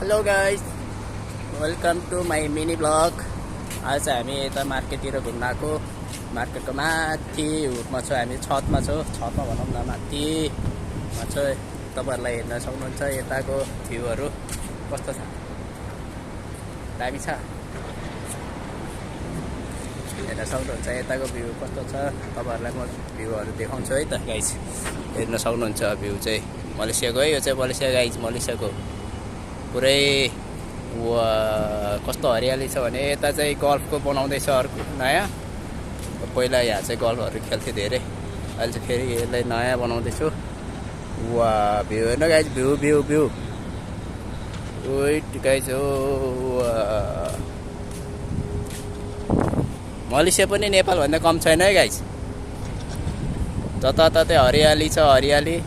Hello guys, welcome to my mini blog. आज हामी यता मार्केटतिर घुम्न आएको। मार्केटको माथि हुटमा छ, हामी छतमा छौँ। छतमा भनौँ न, माथिमा छ। तपाईँहरूलाई हेर्न सक्नुहुन्छ यताको भ्यूहरू कस्तो छ, दामी छ। हेर्न सक्नुहुन्छ यताको भ्यू कस्तो छ। तपाईँहरूलाई म भ्यूहरू देखाउँछु है त गाइस। हेर्न सक्नुहुन्छ भ्यू चाहिँ मलेसियाको है। यो चाहिँ मलेसिया गाइस, मलेसियाको पुरै कस्तो हरियाली छ भने यता चाहिँ गल्फको बनाउँदैछ अर्को नयाँ। पहिला यहाँ चाहिँ गल्फहरू खेल्थ्यो धेरै, अहिले चाहिँ फेरि यसलाई नयाँ बनाउँदैछु। भ्यू हेर्नु guys, view view view wait guys. हो मलेसिया पनि नेपालभन्दा कम छैन है गाइस। जताततै हरियाली छ, हरियाली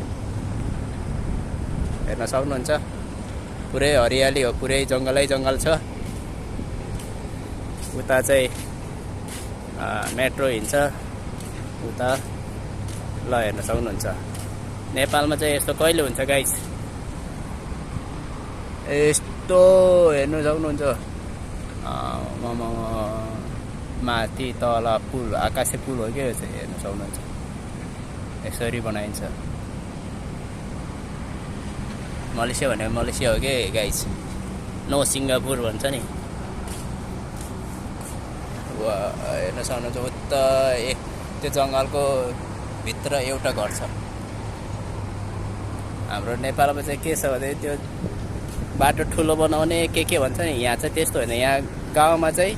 हेर्न सक्नुहुन्छ। पुरै हरियाली हो, पुरै जङ्गलै जङ्गल छ। उता चाहिँ मेट्रो हिँड्छ उता, ल हेर्न सक्नुहुन्छ। नेपालमा चाहिँ यस्तो कहिले हुन्छ गाइस, यस्तो हेर्नु सक्नुहुन्छ। माथि तल पुल, आकाशे पुल हो क्या यो चाहिँ, हेर्न सक्नुहुन्छ। यसरी बनाइन्छ। मलेसिया भनेको मलेसिया हो कि गाइस, नो सिङ्गापुर भन्छ नि। हेर्न सक्नुहुन्छ उता त्यो जङ्गलको भित्र एउटा घर छ। हाम्रो नेपालमा चाहिँ के छ भने त्यो बाटो ठुलो बनाउने के भन्छ नि, यहाँ चाहिँ त्यस्तो होइन। यहाँ गाउँमा चाहिँ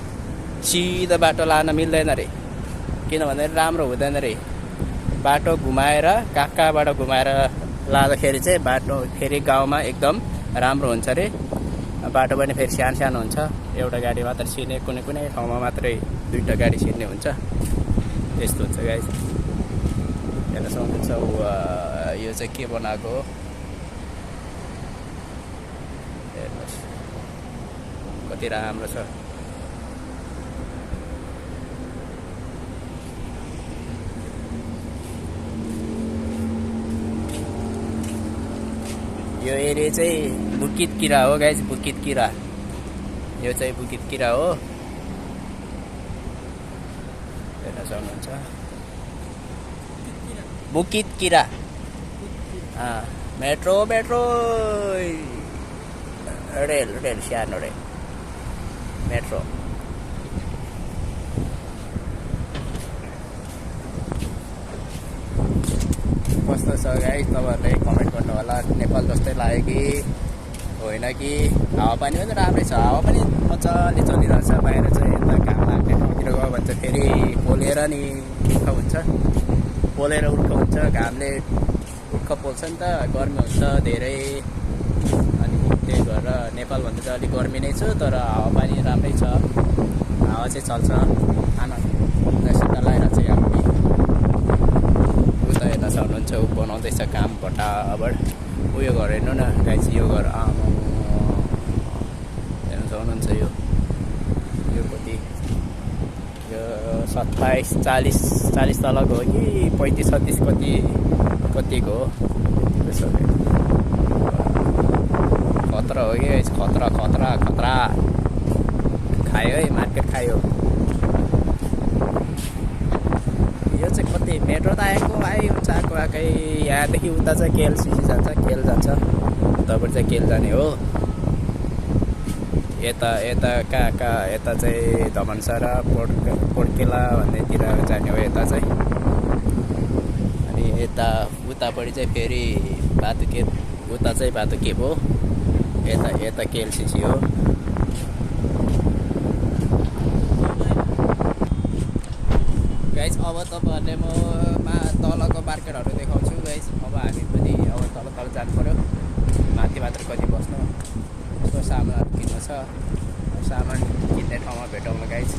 सिधा बाटो लान मिल्दैन रे, किनभने राम्रो हुँदैन रे। बाटो घुमाएर कहाँबाट घुमाएर लाँदाखेरि चाहिँ बाटो फेरि गाउँमा एकदम राम्रो हुन्छ अरे। बाटो पनि फेरि सानो सानो हुन्छ, एउटा गाडी मात्र छिर्ने, कुनै कुनै ठाउँमा मात्रै दुईवटा गाडी छिर्ने हुन्छ। त्यस्तो हुन्छ गाइस। हेर्न सक्नुहुन्छ यो चाहिँ के बनाएको हो हेर्नुहोस्, कति राम्रो छ। यो एरिया चाहिँ बुकित किरा हो गाइस, बुकित किरा। यो चाहिँ बुकित किरा हो, हेर्न सक्नुहुन्छ। बुकित किरा मेट्रो मेट्रो रेल रेल सानो रेल मेट्रो। कस्तो छ गाइस, तपाईँहरूले कमेन्ट गर्नु होला। नेपाल जस्तै लाग्यो कि होइन कि। हावापानी पनि राम्रै छ, हावा पनि मजाले चलिरहेछ। बाहिर चाहिँ यता घाम लाग्ने ठाउँतिर गयो भने चाहिँ फेरि पोलेर नि उर्ख हुन्छ, पोलेर उर्ख हुन्छ। घामले उर्ख पोल्छ नि त, गर्मी हुन्छ धेरै। अनि त्यही भएर नेपालभन्दा चाहिँ अलिक गर्मी नै छ, तर हावापानी राम्रै छ। हावा चाहिँ चल्छ, शीतल लगाइरहेको छ यहाँ पनि। उता हेर्न सक्नुहुन्छ, ऊ बनाउँदैछ काम भटाभट। उयो घर हेर्नु न गाइस, यो घर हेर्न सक्नुहुन्छ। यो कति, यो 27 40 तलको हो कि 35 36 कतिको हो। खतरा हो कि खतरा खतरा खतरा। खायो है, मार्केट खायो। यो चाहिँ कति मेट्रो त आएको आएकै। यहाँदेखि उता चाहिँ केएलसिसी जान्छ, केएल जान्छ। उताबाट चाहिँ केएल जाने हो। यता कहाँ यता चाहिँ धमनसारा पोर्टकेला भन्नेतिर जाने हो यता चाहिँ। अनि यता उतापट्टि चाहिँ फेरि बातुके, उता चाहिँ बातुके हो। यता केएलसिसी हो। गाइस अब तपाईँहरूले म तलको मार्केटहरू देखाउँछु गाइस। अब हामी पनि अब तल जानु पऱ्यो, माथि मात्र कति बस्नु। यसो सामानहरू किन्नु छ, सामान किन्ने ठाउँमा भेटौँला गाइस।